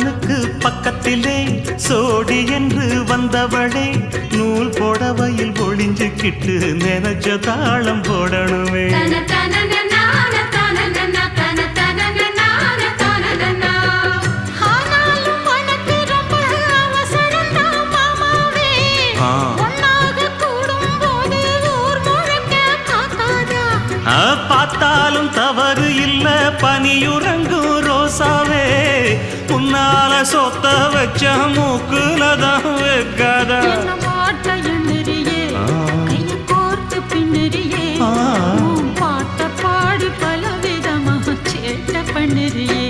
அவனுக்கு பக்கத்திலே சோடி என்று வந்தவளே நூல் போடவையில் ஒளிஞ்சுக்கிட்டு நினைச்ச தாளம் போடணுமே. பார்த்தாலும் தவறு இல்ல பனியுறங்கும் ரோசாவே உன்னால சொத்த வச்ச மூக்குலதான் வைக்காதா. பாட்ட பாடி பல விதமாக சேட்ட பண்ணுறியே.